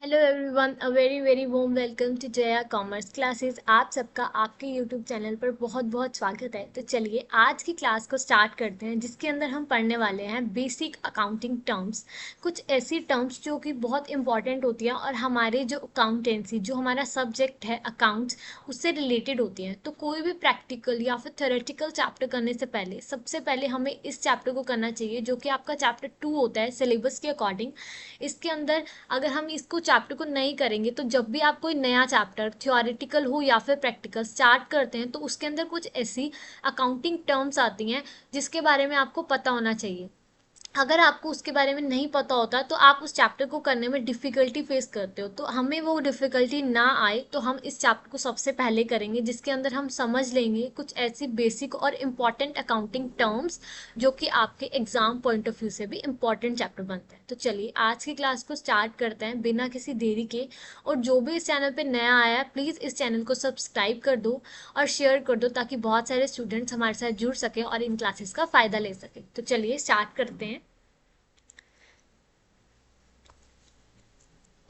Hello everyone, a very very warm welcome to Jaya commerce classes. आप सबका आपके YouTube channel पर बहुत बहुत स्वागत है। तो चलिए आज की क्लास को स्टार्ट करते हैं, जिसके अंदर हम पढ़ने वाले हैं बेसिक अकाउंटिंग टर्म्स। कुछ ऐसी टर्म्स जो कि बहुत इंपॉर्टेंट होती हैं और हमारे जो अकाउंटेंसी, जो हमारा सब्जेक्ट है अकाउंट्स, उससे रिलेटेड होती हैं। तो कोई भी प्रैक्टिकल या फिर थ्योरेटिकल चैप्टर करने से पहले सबसे पहले हमें इस चैप्टर को करना चाहिए, जो कि आपका चैप्टर 2 होता है सिलेबस के अकॉर्डिंग। इसके अंदर अगर हम इसको चैप्टर को नहीं करेंगे तो जब भी आप कोई नया चैप्टर थ्योरेटिकल हो या फिर प्रैक्टिकल स्टार्ट करते हैं तो उसके अंदर कुछ ऐसी अकाउंटिंग टर्म्स आती हैं जिसके बारे में आपको पता होना चाहिए। अगर आपको उसके बारे में नहीं पता होता तो आप उस चैप्टर को करने में डिफ़िकल्टी फेस करते हो। तो हमें वो डिफ़िकल्टी ना आए तो हम इस चैप्टर को सबसे पहले करेंगे, जिसके अंदर हम समझ लेंगे कुछ ऐसी बेसिक और इम्पॉर्टेंट अकाउंटिंग टर्म्स जो कि आपके एग्जाम पॉइंट ऑफ व्यू से भी इम्पॉर्टेंट चैप्टर बनते हैं। तो चलिए आज की क्लास को स्टार्ट करते हैं बिना किसी देरी के। और जो भी इस चैनल पर नया आया है प्लीज़ इस चैनल को सब्सक्राइब कर दो और शेयर कर दो, ताकि बहुत सारे स्टूडेंट्स हमारे साथ जुड़ सकें और इन क्लासेस का फ़ायदा ले सकें। तो चलिए स्टार्ट करते हैं।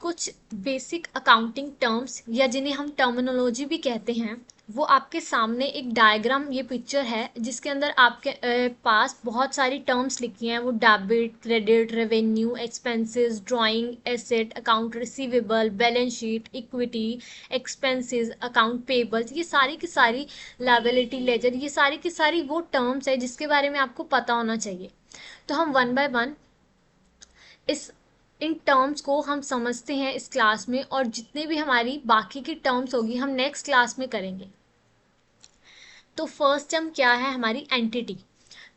कुछ बेसिक अकाउंटिंग टर्म्स या जिन्हें हम टर्मिनोलॉजी भी कहते हैं, वो आपके सामने एक डायग्राम, ये पिक्चर है जिसके अंदर आपके पास बहुत सारी टर्म्स लिखी हैं। वो debit, credit, revenue, expenses, drawing, asset, account receivable, balance sheet, equity, expenses, account payables, ये सारी की सारी, लायबिलिटी लेजर, ये सारी की सारी वो टर्म्स है जिसके बारे में आपको पता होना चाहिए। तो हम वन बाय वन इस इन टर्म्स को हम समझते हैं इस क्लास में, और जितने भी हमारी बाकी की टर्म्स होगी हम नेक्स्ट क्लास में करेंगे। तो फर्स्ट टर्म क्या है हमारी? एंटिटी।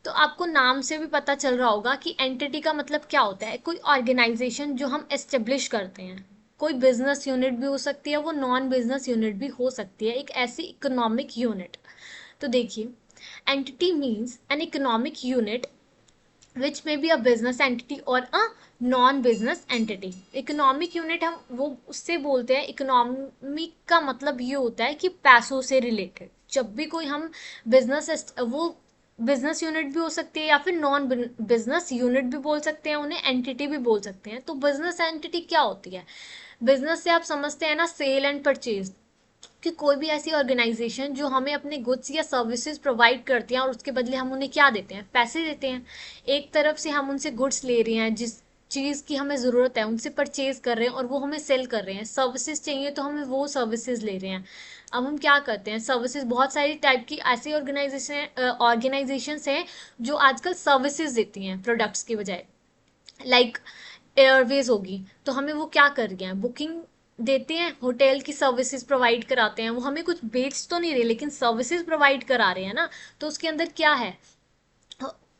तो आपको नाम से भी पता चल रहा होगा कि एंटिटी का मतलब क्या होता है। कोई ऑर्गेनाइजेशन जो हम एस्टेब्लिश करते हैं, कोई बिजनेस यूनिट भी हो सकती है, वो नॉन बिजनेस यूनिट भी हो सकती है, एक ऐसी इकोनॉमिक यूनिट। तो देखिए, entity means an economic unit which may be a business entity or a non business entity. Economic unit हम वो उससे बोलते हैं, इकोनॉमिक का मतलब ये होता है कि पैसों से रिलेटेड। जब भी कोई हम बिजनेस, वो बिजनेस यूनिट भी हो सकती है या फिर नॉन बिजनेस यूनिट भी बोल सकते हैं, उन्हें एंटिटी भी बोल सकते हैं। तो बिजनेस एंटिटी क्या होती है? बिजनेस से आप समझते हैं ना, सेल एंड परचेज, कि कोई भी ऐसी ऑर्गेनाइजेशन जो हमें अपने गुड्स या सर्विसेज प्रोवाइड करती हैं और उसके बदले हम उन्हें क्या देते हैं? पैसे देते हैं। एक तरफ से हम उनसे गुड्स ले रहे हैं, जिस चीज़ की हमें ज़रूरत है उनसे परचेज कर रहे हैं और वो हमें सेल कर रहे हैं। सर्विसेज चाहिए तो हमें वो सर्विसेज ले रहे हैं। अब हम क्या करते हैं? सर्विसेज, बहुत सारी टाइप की ऐसी ऑर्गेनाइजेशंस हैं जो आजकल सर्विसेज देती हैं प्रोडक्ट्स की बजाय। लाइक एयरवेज होगी, तो हमें वो क्या कर रही हैं? बुकिंग देते हैं, होटल की सर्विसेज प्रोवाइड कराते हैं। वो हमें कुछ बेच तो नहीं रहे लेकिन सर्विसेज प्रोवाइड करा रहे हैं ना। तो उसके अंदर क्या है?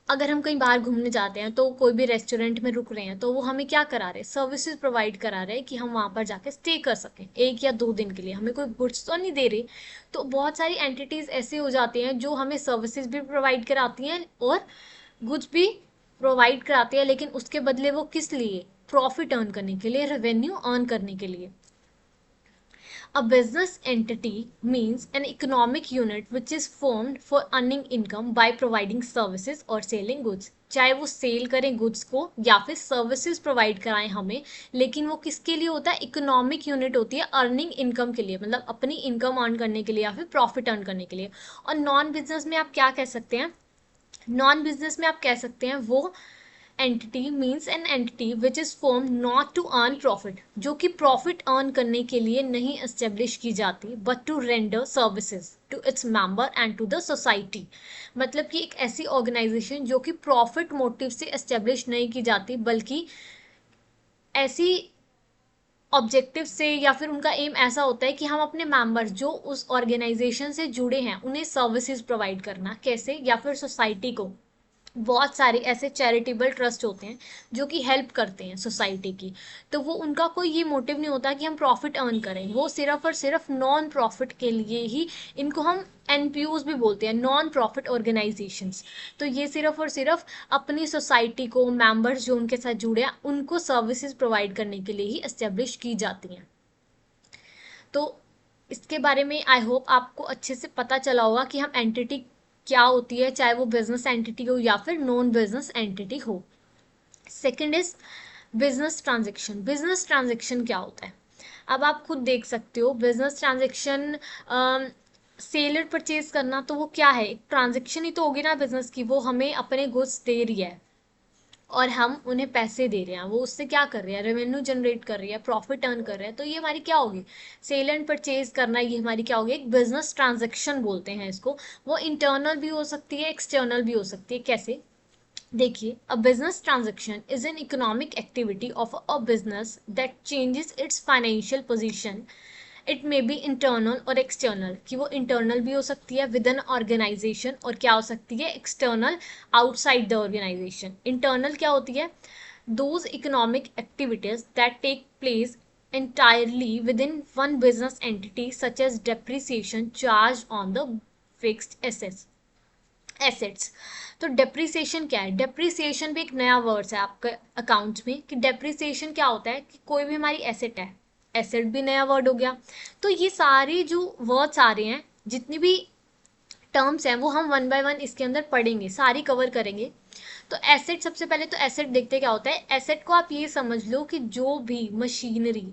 अगर हम कहीं बाहर घूमने जाते हैं तो कोई भी रेस्टोरेंट में रुक रहे हैं तो वो हमें क्या करा रहे हैं? सर्विसेज प्रोवाइड करा रहे हैं कि हम वहाँ पर जाके स्टे कर सकें 1 या 2 दिन के लिए। हमें कोई गुड्स तो नहीं दे रही। तो बहुत सारी एंटिटीज ऐसे हो जाती हैं जो हमें सर्विसेज भी प्रोवाइड कराती हैं और गुड्स भी प्रोवाइड कराते हैं, लेकिन उसके बदले वो किस लिए? प्रॉफिट अर्न करने के लिए, रेवेन्यू अर्न करने के लिए। A business entity means an economic unit which is formed for earning income by providing services or selling goods। चाहे वो सेल करें गुड्स को या फिर सर्विसेज प्रोवाइड कराएं हमें, लेकिन वो किसके लिए होता है? इकोनॉमिक यूनिट होती है अर्निंग इनकम के लिए, मतलब अपनी इनकम अर्न करने के लिए या फिर प्रॉफिट अर्न करने के लिए। और नॉन बिजनेस में आप क्या कह सकते हैं? नॉन बिजनेस में आप कह सकते हैं वो entity means an entity which is form not to earn profit, जो कि प्रॉफिट अर्न करने के लिए नहीं एस्टेब्लिश की जाती, but to render services to its member and to the society. मतलब कि एक ऐसी ऑर्गेनाइजेशन जो कि प्रॉफिट मोटिव से एस्टेब्लिश नहीं की जाती, बल्कि ऐसी ऑब्जेक्टिव से या फिर उनका एम ऐसा होता है कि हम अपने मेंबर्स जो उस ऑर्गेनाइजेशन से जुड़े हैं उन्हें सर्विसेज प्रोवाइड करना। कैसे? या फिर सोसाइटी को। बहुत सारे ऐसे चैरिटेबल ट्रस्ट होते हैं जो कि हेल्प करते हैं सोसाइटी की। तो वो उनका कोई ये मोटिव नहीं होता कि हम प्रॉफिट अर्न करें, वो सिर्फ और सिर्फ नॉन प्रॉफिट के लिए ही, इनको हम एनपीओज भी बोलते हैं, नॉन प्रॉफिट ऑर्गेनाइजेशंस। तो ये सिर्फ और सिर्फ अपनी सोसाइटी को, मेंबर्स जो उनके साथ जुड़े हैं, उनको सर्विसेज प्रोवाइड करने के लिए ही एस्टेब्लिश की जाती हैं। तो इसके बारे में आई होप आपको अच्छे से पता चला होगा कि हम एंटिटी क्या होती है, चाहे वो बिजनेस एंटिटी हो या फिर नॉन बिजनेस एंटिटी हो। सेकंड इज बिजनेस ट्रांजेक्शन क्या होता है? अब आप खुद देख सकते हो, बिजनेस ट्रांजेक्शन सेलर परचेज करना, तो वो क्या है? एक ट्रांजेक्शन ही तो होगी ना बिजनेस की। वो हमें अपने गुड्स दे रही है और हम उन्हें पैसे दे रहे हैं, वो उससे क्या कर रहे हैं? रेवेन्यू जनरेट कर रही है, प्रॉफिट अर्न कर रहे हैं, तो ये हमारी क्या होगी? सेल एंड परचेज करना, ये हमारी क्या होगी? एक बिजनेस ट्रांजेक्शन बोलते हैं इसको। वो इंटरनल भी हो सकती है, एक्सटर्नल भी हो सकती है। कैसे? देखिए, a business transaction is an economic activity of a business that changes it's financial position. It may be internal और एक्सटर्नल, कि वो इंटरनल भी हो सकती है विद एन ऑर्गेनाइजेशन, और क्या हो सकती है? External, outside the organisation. Internal क्या होती है? Those economic activities that take place entirely within one business entity, such as depreciation charged on the fixed assets। तो डेप्रिसिएशन क्या है? डेप्रिसिएशन भी एक नया वर्ड है आपके अकाउंट में, कि डेप्रिसिएशन क्या होता है? कि कोई भी हमारी एसेट है, एसेट भी नया वर्ड हो गया। तो ये सारे जो वर्ड्स आ रहे हैं, जितनी भी टर्म्स हैं, वो हम वन बाय वन इसके अंदर पढ़ेंगे, सारी कवर करेंगे। तो एसेट, सबसे पहले तो एसेट देखते क्या होता है। एसेट को आप ये समझ लो कि जो भी मशीनरी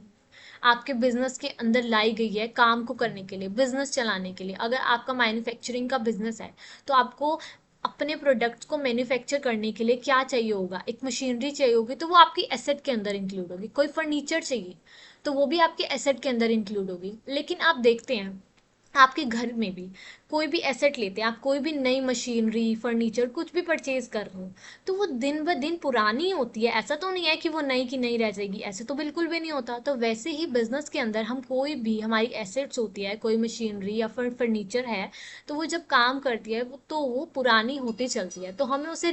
आपके बिजनेस के अंदर लाई गई है काम को करने के लिए, बिजनेस चलाने के लिए। अगर आपका मैन्युफैक्चरिंग का बिजनेस है, तो आपको अपने प्रोडक्ट्स को मैन्युफैक्चर करने के लिए क्या चाहिए होगा? एक मशीनरी चाहिए होगी, तो वो आपकी एसेट के अंदर इंक्लूड होगी। कोई फर्नीचर चाहिए, तो वो भी आपके एसेट के अंदर इंक्लूड होगी। लेकिन आप देखते हैं, आपके घर में भी कोई भी एसेट लेते हैं आप, कोई भी नई मशीनरी, फर्नीचर, कुछ भी परचेज कर रहे हो, तो वो दिन ब दिन पुरानी होती है। ऐसा तो नहीं है कि वो नई की नई रह जाएगी, ऐसे तो बिल्कुल भी नहीं होता। तो वैसे ही बिजनेस के अंदर हम कोई भी हमारी एसेट्स होती है, कोई मशीनरी या फिर फर्नीचर है, तो वो जब काम करती है तो वो पुरानी होती चलती है, तो हमें उसे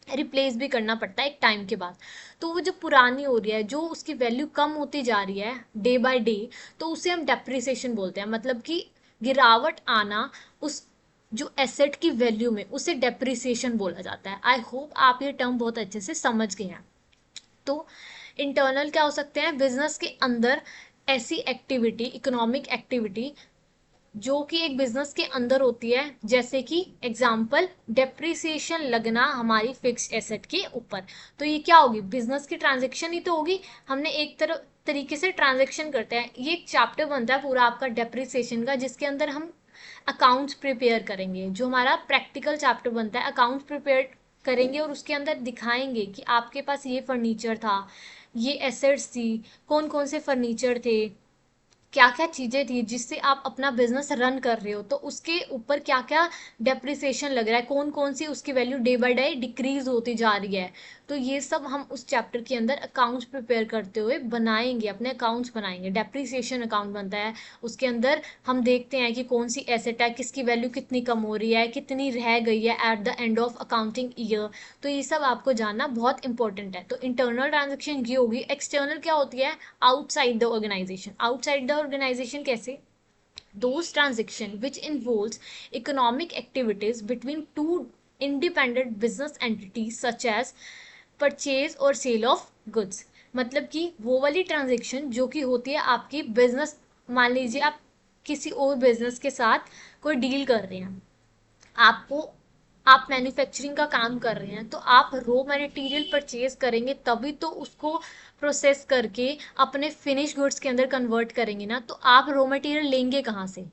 रिप्लेस भी करना पड़ता है एक टाइम के बाद। तो वो जब पुरानी हो रही है, जो उसकी वैल्यू कम होती जा रही है डे बाय डे, तो उसे हम डेप्रिसिएशन बोलते हैं। मतलब कि गिरावट आना उस जो एसेट की वैल्यू में, उसे डेप्रिसिएशन बोला जाता है। आई होप आप ये टर्म बहुत अच्छे से समझ गए हैं। तो इंटरनल क्या हो सकते हैं? बिजनेस के अंदर ऐसी एक्टिविटी, इकोनॉमिक एक्टिविटी जो कि एक बिजनेस के अंदर होती है, जैसे कि एग्जाम्पल डेप्रिसिएशन लगना हमारी फिक्स्ड एसेट के ऊपर। तो ये क्या होगी? बिजनेस की ट्रांजेक्शन ही तो होगी। हमने एक तरह तरीके से ट्रांजेक्शन करते हैं। ये एक चैप्टर बनता है पूरा आपका डेप्रिसिएशन का, जिसके अंदर हम अकाउंट्स प्रिपेयर करेंगे। जो हमारा प्रैक्टिकल चैप्टर बनता है, अकाउंट्स प्रिपेयर करेंगे और उसके अंदर दिखाएंगे कि आपके पास ये फर्नीचर था, ये एसेट्स थी, कौन कौन से फर्नीचर थे, क्या क्या चीज़ें थी जिससे आप अपना बिजनेस रन कर रहे हो, तो उसके ऊपर क्या क्या डेप्रिसिएशन लग रहा है, कौन कौन सी उसकी value day by day decrease होती जा रही है। तो ये सब हम उस चैप्टर के अंदर अकाउंट्स प्रिपेयर करते हुए बनाएंगे, अपने अकाउंट्स बनाएंगे। डेप्रिसिएशन अकाउंट बनता है, उसके अंदर हम देखते हैं कि कौन सी एसेट है, किसकी वैल्यू कितनी कम हो रही है, कितनी रह गई है at the end of accounting year. तो ये सब आपको जानना बहुत इंपॉर्टेंट है। तो इंटरनल ट्रांजेक्शन ये होगी। एक्सटर्नल क्या होती है? Outside the organisation. Outside the organisation कैसे? those transaction which involves economic activities between two independent business entities such as purchase और sale of goods। मतलब कि वो वाली ट्रांजेक्शन जो कि होती है आपकी बिजनेस, मान लीजिए आप किसी और बिजनेस के साथ कोई डील कर रहे हैं, आपको, आप मैन्युफैक्चरिंग का काम कर रहे हैं, तो आप रॉ मटेरियल परचेज करेंगे, तभी तो उसको प्रोसेस करके अपने फिनिश गुड्स के अंदर कन्वर्ट करेंगे ना। तो आप रॉ मटेरियल लेंगे कहाँ से?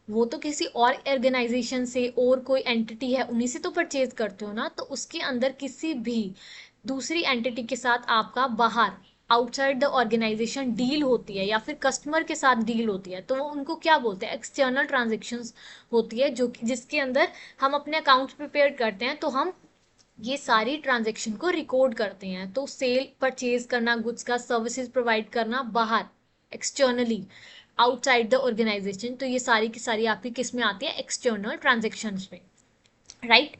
वो तो किसी और ऑर्गेनाइजेशन से, और कोई एंटिटी है उन्हीं से तो परचेज करते हो ना। तो उसके अंदर किसी भी दूसरी एंटिटी के साथ आपका बाहर, आउटसाइड द ऑर्गेनाइजेशन डील होती है, या फिर कस्टमर के साथ डील होती है, तो वो उनको क्या बोलते हैं? एक्सटर्नल ट्रांजेक्शन्स होती है, जो जिसके अंदर हम अपने अकाउंट्स प्रिपेयर करते हैं। तो हम ये सारी ट्रांजेक्शन को रिकॉर्ड करते हैं। तो सेल, परचेज करना गुड्स का, सर्विसेज प्रोवाइड करना बाहर, एक्सटर्नली, आउटसाइड द ऑर्गेनाइजेशन, तो ये सारी की सारी आपकी किस में आती है? एक्सटर्नल ट्रांजेक्शन्स में, right.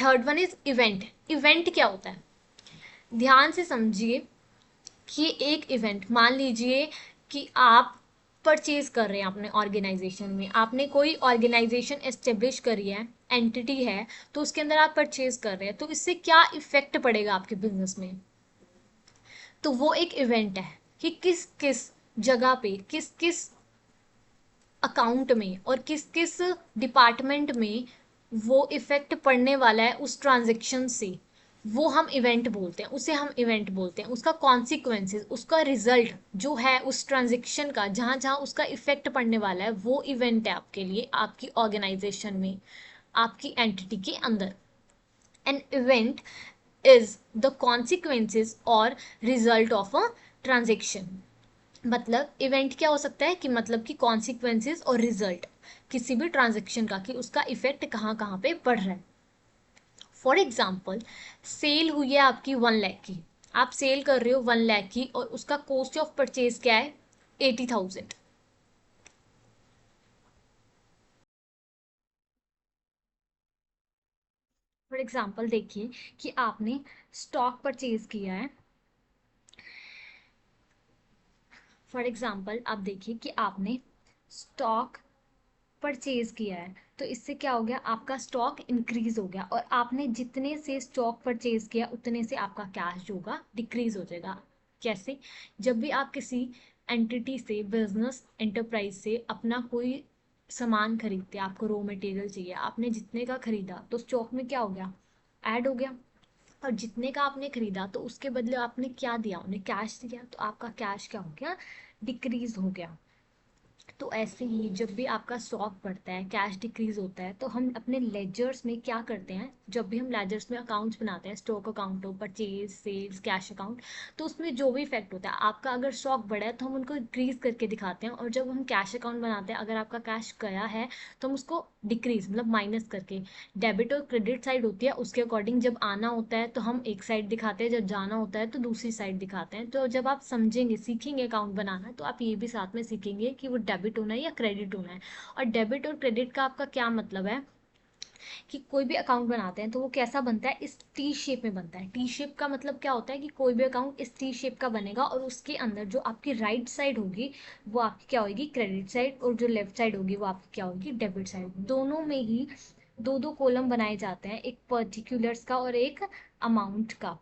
Third one is event. Event क्या होता है? ध्यान से समझिए कि एक इवेंट, मान लीजिए कि आप परचेज कर रहे हैं अपने ऑर्गेनाइजेशन में, आपने कोई ऑर्गेनाइजेशन एस्टेब्लिश करी है, एंटिटी है, तो उसके अंदर आप परचेज कर रहे हैं, तो इससे क्या इफेक्ट पड़ेगा आपके बिजनेस में? तो वो एक इवेंट है कि किस किस जगह पे, किस किस अकाउंट में और किस किस डिपार्टमेंट में वो इफेक्ट पड़ने वाला है उस ट्रांजेक्शन से। वो हम इवेंट बोलते हैं, उसे हम इवेंट बोलते हैं। उसका कॉन्सिक्वेंसेस, उसका रिजल्ट जो है उस ट्रांजेक्शन का, जहाँ जहाँ उसका इफेक्ट पड़ने वाला है, वो इवेंट है आपके लिए, आपकी ऑर्गेनाइजेशन में, आपकी एंटिटी के अंदर। An event is the consequences और रिजल्ट ऑफ अ ट्रांजेक्शन। मतलब इवेंट क्या हो सकता है कि मतलब कि कॉन्सिक्वेंसेस और रिजल्ट किसी भी ट्रांजेक्शन का, कि उसका इफेक्ट कहाँ कहाँ पे पड़ रहा है। फॉर एग्जाम्पल, सेल हुई है आपकी 1 लाख की, आप सेल कर रहे हो 1 लाख की, और उसका कॉस्ट ऑफ परचेज क्या है, 80,000। फॉर एग्जाम्पल देखिए कि आपने स्टॉक परचेज किया है। फॉर एग्जाम्पल आप देखिए कि आपने स्टॉक परचेज किया है, तो इससे क्या हो गया, आपका स्टॉक इंक्रीज हो गया, और आपने जितने से स्टॉक परचेज किया उतने से आपका कैश जो होगा डिक्रीज हो जाएगा। कैसे? जब भी आप किसी एंटिटी से, बिजनेस एंटरप्राइज से अपना कोई सामान खरीदते हैं, आपको रॉ मटेरियल चाहिए, आपने जितने का खरीदा तो स्टॉक में क्या हो गया, ऐड हो गया। और जितने का आपने खरीदा तो उसके बदले आपने क्या दिया, उन्हें कैश दिया, तो आपका कैश क्या हो गया, डिक्रीज हो गया। तो ऐसे ही जब भी आपका स्टॉक बढ़ता है, कैश डिक्रीज होता है, तो हम अपने लेजर्स में क्या करते हैं, जब भी हम लेजर्स में अकाउंट्स बनाते हैं, स्टॉक अकाउंट हो, परचेज, सेल्स, कैश अकाउंट, तो उसमें जो भी इफेक्ट होता है, आपका अगर स्टॉक बढ़ा है तो हम उनको इंक्रीज करके दिखाते हैं, और जब हम कैश अकाउंट बनाते हैं, अगर आपका कैश गया है तो हम उसको डिक्रीज मतलब माइनस करके, डेबिट और क्रेडिट साइड होती है, उसके अकॉर्डिंग जब आना होता है तो हम एक साइड दिखाते हैं, जब जाना होता है तो दूसरी साइड दिखाते हैं। तो जब आप समझेंगे, सीखेंगे अकाउंट बनाना, तो आप ये भी साथ में सीखेंगे कि वो डेबिट होना है या क्रेडिट होना है। और डेबिट और क्रेडिट का आपका क्या मतलब है, कि कोई भी अकाउंट बनाते हैं तो वो कैसा बनता है, इस टी शेप में बनता है। टी शेप का मतलब क्या होता है कि कोई भी अकाउंट इस टी शेप का बनेगा, और उसके अंदर जो आपकी राइट साइड होगी वो आपकी क्या होगी, क्रेडिट साइड, और जो लेफ्ट साइड होगी वो आपकी क्या होगी, डेबिट साइड। दोनों में ही दो दो कॉलम बनाए जाते हैं, एक पर्टिकुलर्स का और एक अमाउंट का।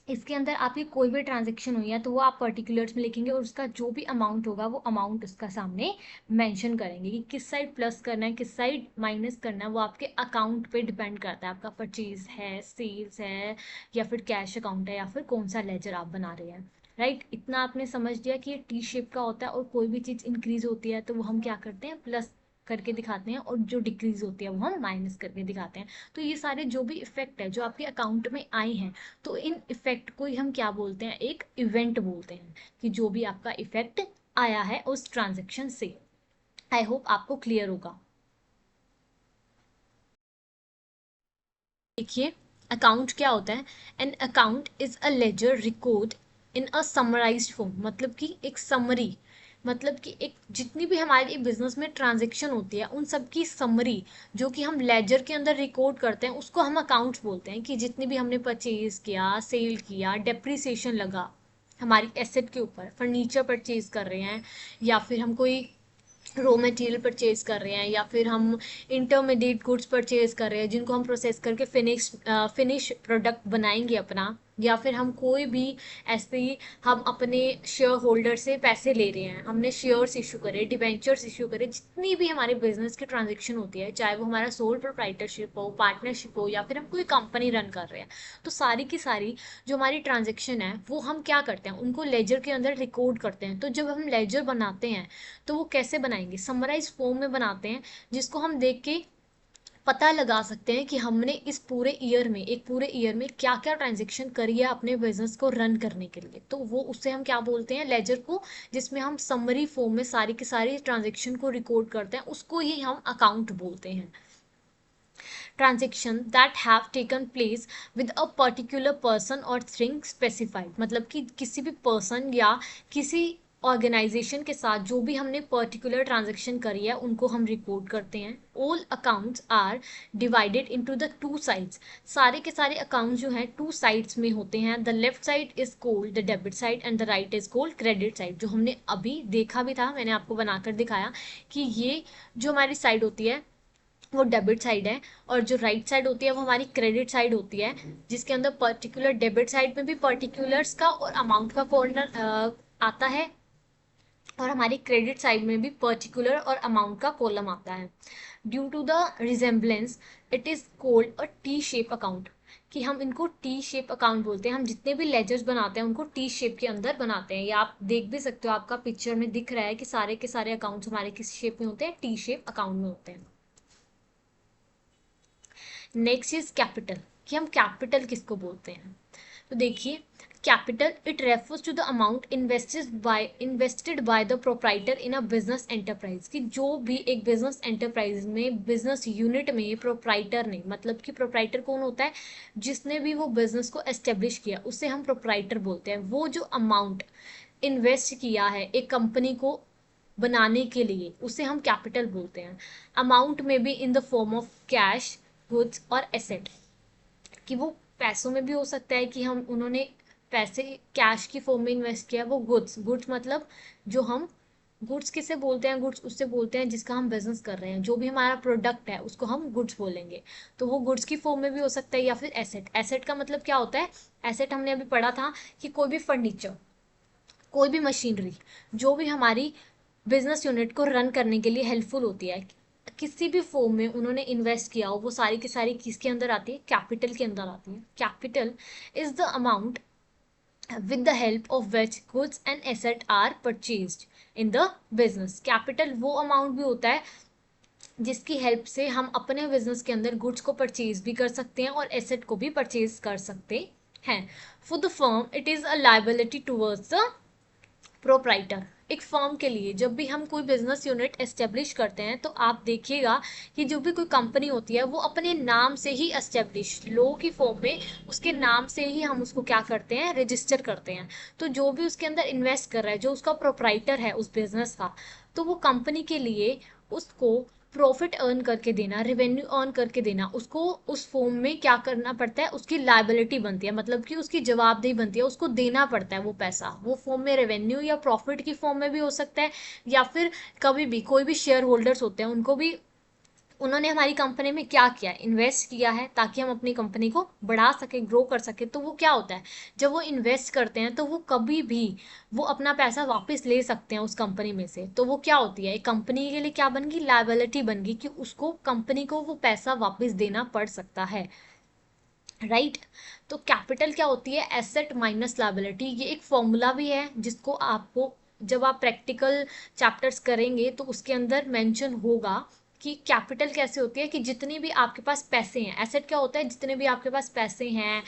इसके अंदर आपकी कोई भी ट्रांजेक्शन हुई है तो वो आप पर्टिकुलर्स में लिखेंगे, और उसका जो भी अमाउंट होगा वो अमाउंट उसका सामने मेंशन करेंगे, कि किस साइड प्लस करना है, किस साइड माइनस करना है, वो आपके अकाउंट पे डिपेंड करता है, आपका परचेज है, सेल्स है, या फिर कैश अकाउंट है, या फिर कौन सा लेजर आप बना रहे हैं। राइट, इतना आपने समझ लिया कि ये टी शेप का होता है, और कोई भी चीज़ इंक्रीज होती है तो वो हम क्या करते हैं, प्लस करके दिखाते हैं, और जो डिक्रीज होती है वो हम माइनस करके दिखाते हैं। तो ये सारे जो भी इफेक्ट है जो आपके अकाउंट में आए हैं, तो इन इफेक्ट को ही हम क्या बोलते हैं, एक इवेंट बोलते हैं, कि जो भी आपका इफेक्ट आया है उस ट्रांजेक्शन से। आई होप आपको क्लियर होगा। देखिए, अकाउंट क्या होता है, an account is a ledger record in a summarised form, मतलब कि एक समरी, मतलब कि एक जितनी भी हमारी बिजनेस में ट्रांजेक्शन होती है उन सब की समरी, जो कि हम लेजर के अंदर रिकॉर्ड करते हैं, उसको हम अकाउंट्स बोलते हैं। कि जितनी भी हमने परचेज किया, सेल किया, डेप्रिसिएशन लगा हमारी एसेट के ऊपर, फर्नीचर परचेज कर रहे हैं, या फिर हम कोई रॉ मटेरियल परचेज कर रहे हैं, या फिर हम इंटरमीडिएट गुड्स परचेज कर रहे हैं जिनको हम प्रोसेस करके फिनिश प्रोडक्ट बनाएंगे अपना, या फिर हम कोई भी ऐसे ही हम अपने शेयर होल्डर से पैसे ले रहे हैं, हमने शेयर्स इशू करे, डिबेंचर्स इशू करे, जितनी भी हमारे बिजनेस की ट्रांजेक्शन होती है, चाहे वो हमारा सोल प्रोप्राइटरशिप हो, पार्टनरशिप हो, या फिर हम कोई कंपनी रन कर रहे हैं, तो सारी की सारी जो हमारी ट्रांजेक्शन है वो हम क्या करते हैं, उनको लेजर के अंदर रिकॉर्ड करते हैं। तो जब हम लेजर बनाते हैं तो वो कैसे बनाएंगे, समराइज फॉर्म में बनाते हैं, जिसको हम देख के पता लगा सकते हैं कि हमने इस पूरे ईयर में, एक पूरे ईयर में क्या क्या ट्रांजेक्शन करी है अपने बिजनेस को रन करने के लिए। तो वो उससे हम क्या बोलते हैं, लेजर को, जिसमें हम समरी फॉर्म में सारी की सारी ट्रांजेक्शन को रिकॉर्ड करते हैं, उसको ही हम अकाउंट बोलते हैं। Transaction that have taken place with a particular person और थिंग स्पेसिफाइड, मतलब कि किसी भी पर्सन या किसी ऑर्गेनाइजेशन के साथ जो भी हमने पर्टिकुलर ट्रांजेक्शन करी है उनको हम रिपोर्ट करते हैं। All accounts are divided into the two sides, सारे के सारे अकाउंट्स जो हैं टू साइड्स में होते हैं। The left side is called the debit side and the right is called credit side, जो हमने अभी देखा भी था, मैंने आपको बनाकर दिखाया कि ये जो हमारी साइड होती है वो डेबिट साइड है, और जो राइट साइड होती है वो हमारी क्रेडिट साइड होती है, जिसके अंदर पर्टिकुलर डेबिट साइड में भी पर्टिकुलर्स का और अमाउंट का कॉर्नर आता है, और हमारी क्रेडिट साइड में भी पर्टिकुलर और अमाउंट का कॉलम आता है। Due to the resemblance it is called a T shape account, कि हम इनको टी शेप अकाउंट बोलते हैं। हम जितने भी लेजर्स बनाते हैं उनको टी शेप के अंदर बनाते हैं। या आप देख भी सकते हो, आपका पिक्चर में दिख रहा है कि सारे के सारे अकाउंट्स हमारे किस शेप में होते हैं, टी शेप अकाउंट में होते हैं। नेक्स्ट इज कैपिटल, कि हम कैपिटल किसको बोलते हैं। तो देखिए, capital it refers to the amount invested by the proprietor in a business enterprise, कि जो भी एक बिजनेस एंटरप्राइज में, बिजनेस यूनिट में प्रोप्राइटर ने, मतलब कि प्रोप्राइटर कौन होता है, जिसने भी वो बिजनेस को एस्टेब्लिश किया उसे हम प्रोप्राइटर बोलते हैं। वो जो अमाउंट इन्वेस्ट किया है एक कंपनी को बनाने के लिए उसे हम कैपिटल बोलते हैं। अमाउंट में भी in the form of cash, goods और एसेट, कि वो पैसों में भी हो सकता है कि हम उन्होंने पैसे कैश की फॉर्म में इन्वेस्ट किया। वो गुड्स, गुड्स मतलब जो हम गुड्स किसे बोलते हैं, गुड्स उससे बोलते हैं जिसका हम बिजनेस कर रहे हैं। जो भी हमारा प्रोडक्ट है उसको हम गुड्स बोलेंगे, तो वो गुड्स की फॉर्म में भी हो सकता है। या फिर एसेट, एसेट का मतलब क्या होता है, एसेट हमने अभी पढ़ा था कि कोई भी फर्नीचर, कोई भी मशीनरी जो भी हमारी बिजनेस यूनिट को रन करने के लिए हेल्पफुल होती है, किसी भी फॉर्म में उन्होंने इन्वेस्ट किया हो, वो सारी की सारी किसके अंदर आती है, कैपिटल के अंदर आती है। Capital is the amount with the help of which goods and asset are purchased in the business। Capital वो अमाउंट भी होता है जिसकी हेल्प से हम अपने बिजनेस के अंदर गुड्स को परचेज भी कर सकते हैं और एसेट को भी परचेज कर सकते हैं। For the firm it is a liability towards the proprietor. एक फर्म के लिए जब भी हम कोई बिजनेस यूनिट एस्टेब्लिश करते हैं तो आप देखिएगा कि जो भी कोई कंपनी होती है वो अपने नाम से ही एस्टेब्लिश, लो की फॉर्म में उसके नाम से ही हम उसको क्या करते हैं, रजिस्टर करते हैं। तो जो भी उसके अंदर इन्वेस्ट कर रहा है, जो उसका प्रोप्राइटर है उस बिजनेस का, तो वो कंपनी के लिए उसको प्रॉफिट अर्न करके देना, रेवेन्यू अर्न करके देना, उसको उस फॉर्म में क्या करना पड़ता है, उसकी लायबिलिटी बनती है, मतलब कि उसकी जवाबदेही बनती है, उसको देना पड़ता है वो पैसा। वो फॉर्म में रेवेन्यू या प्रॉफिट की फॉर्म में भी हो सकता है, या फिर कभी भी कोई भी शेयर होल्डर्स होते हैं उनको भी, उन्होंने हमारी कंपनी में क्या किया, इन्वेस्ट किया है ताकि हम अपनी कंपनी को बढ़ा सके, ग्रो कर सके। तो वो क्या होता है, जब वो इन्वेस्ट करते हैं तो वो कभी भी वो अपना पैसा वापस ले सकते हैं उस कंपनी में से। तो वो क्या होती है, एक कंपनी के लिए क्या बन गई, लायबिलिटी बन गई, कि उसको, कंपनी को वो पैसा वापस देना पड़ सकता है, राइट। तो कैपिटल क्या होती है, एसेट माइनस लायबिलिटी। ये एक फॉर्मूला भी है जिसको आपको जब आप प्रैक्टिकल चैप्टर्स करेंगे तो उसके अंदर मेंशन होगा कि कैपिटल कैसे होती है, कि जितनी भी आपके पास पैसे हैं, एसेट क्या होता है, जितने भी आपके पास पैसे हैं,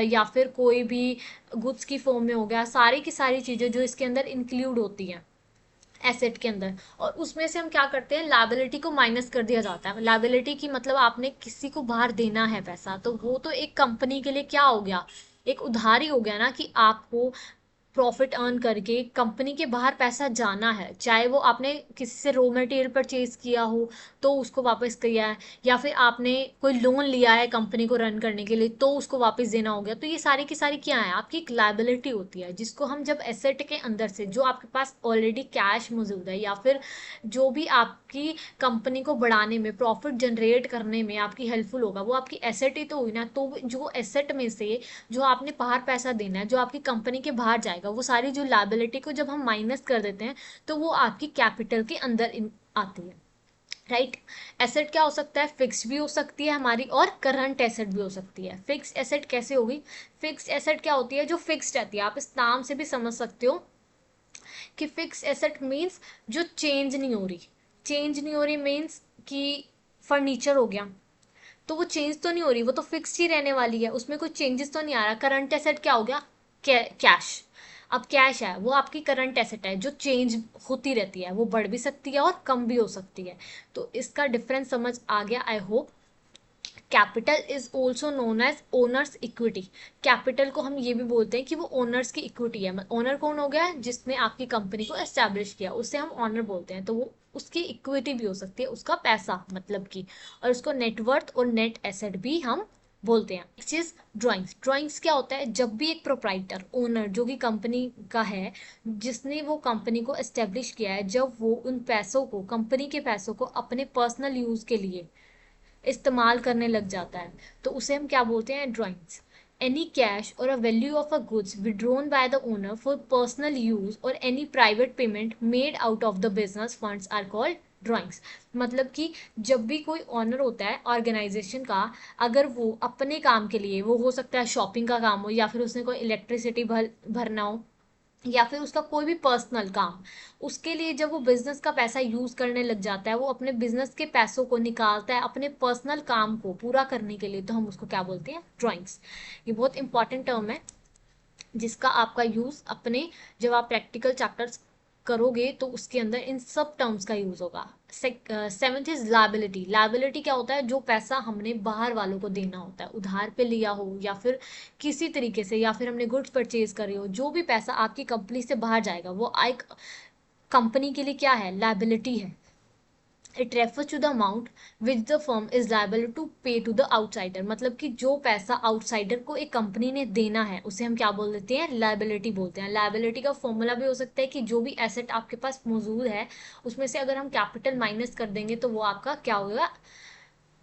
या फिर कोई भी गुड्स की फॉर्म में हो गया, सारी की सारी चीज़ें जो इसके अंदर इंक्लूड होती हैं एसेट के अंदर, और उसमें से हम क्या करते हैं, लायबिलिटी को माइनस कर दिया जाता है। लायबिलिटी की मतलब आपने किसी को बाहर देना है पैसा, तो वो तो एक कंपनी के लिए क्या हो गया, एक उधारी हो गया ना, कि आपको प्रॉफिट अर्न करके कंपनी के बाहर पैसा जाना है, चाहे वो आपने किसी से रॉ मटेरियल परचेज किया हो तो उसको वापस किया है, या फिर आपने कोई लोन लिया है कंपनी को रन करने के लिए तो उसको वापस देना हो गया। तो ये सारी की सारी क्या है, आपकी एक लायबिलिटी होती है, जिसको हम जब एसेट के अंदर से, जो आपके पास ऑलरेडी कैश मौजूद है, या फिर जो भी आपकी कंपनी को बढ़ाने में, प्रॉफिट जनरेट करने में आपकी हेल्पफुल होगा, वो आपकी एसेट ही तो हुई ना। तो जो एसेट में से जो आपने बाहर पैसा देना है, जो आपकी कंपनी के बाहर जाएगा, वो सारी जो लायबिलिटी को जब हम माइनस कर देते हैं तो वो आपकी कैपिटल के अंदर आती है, राइट। एसेट क्या हो सकता है, फिक्स भी हो सकती है हमारी, और करंट एसेट भी हो सकती है। फिक्स एसेट कैसे होगी, फिक्स एसेट क्या होती है, जो फिक्स रहती है, आप इस नाम से भी समझ सकते हो कि फिक्स एसेट मीन्स जो चेंज नहीं हो रही। चेंज नहीं हो रही मीन्स कि फर्नीचर हो गया, तो वो चेंज तो नहीं हो रही, वो तो फिक्स ही रहने वाली है, उसमें कोई चेंजेस तो नहीं आ रहा। करंट एसेट क्या हो गया, कैश। अब कैश है वो आपकी करंट एसेट है जो चेंज होती रहती है, वो बढ़ भी सकती है और कम भी हो सकती है। तो इसका डिफरेंस समझ आ गया, I hope. Capital is also known as owners equity. Capital को हम ये भी बोलते हैं कि वो ओनर्स की इक्विटी है। ओनर कौन हो गया, जिसने आपकी कंपनी को एस्टैब्लिश किया, उससे हम ओनर बोलते हैं। तो वो उसकी इक्विटी भी हो सकती है, उसका पैसा मतलब की, और उसको नेटवर्थ और नेट एसेट भी हम बोलते हैं। Next is drawings. ड्राइंग्स क्या होता है, जब भी एक प्रोप्राइटर, ओनर जो कि कंपनी का है, जिसने वो कंपनी को एस्टेब्लिश किया है, जब वो उन पैसों को, कंपनी के पैसों को अपने पर्सनल यूज के लिए इस्तेमाल करने लग जाता है, तो उसे हम क्या बोलते हैं, drawings. Any cash or a value of a goods withdrawn by the owner for personal use or any private payment made out of the business funds are called drawings. मतलब कि जब भी कोई ऑनर होता है ऑर्गेनाइजेशन का, अगर वो अपने काम के लिए, वो हो सकता है शॉपिंग का काम हो, या फिर उसने कोई इलेक्ट्रिसिटी भरना हो, या फिर उसका कोई भी पर्सनल काम, उसके लिए जब वो बिजनेस का पैसा यूज करने लग जाता है, वो अपने बिजनेस के पैसों को निकालता है अपने पर्सनल काम को पूरा करने के लिए, तो हम उसको क्या बोलते हैं? ड्राइंग्स। ये बहुत इंपॉर्टेंट टर्म है जिसका आपका यूज अपने, जब आप प्रैक्टिकल चैप्टर्स करोगे तो उसके अंदर इन सब टर्म्स का यूज होगा। Seventh is liability. लायबिलिटी क्या होता है? जो पैसा हमने बाहर वालों को देना होता है, उधार पे लिया हो या फिर किसी तरीके से, या फिर हमने गुड्स परचेज करे हो, जो भी पैसा आपकी कंपनी से बाहर जाएगा वो एक कंपनी के लिए क्या है? लायबिलिटी है। It refers to the amount which the firm is liable to pay to the outsider. मतलब कि जो पैसा आउटसाइडर को एक कंपनी ने देना है उसे हम क्या बोल देते हैं? लायबिलिटी बोलते हैं। लायबिलिटी का फॉर्मूला भी हो सकता है कि जो भी एसेट आपके पास मौजूद है उसमें से अगर हम कैपिटल माइनस कर देंगे तो वो आपका क्या होगा?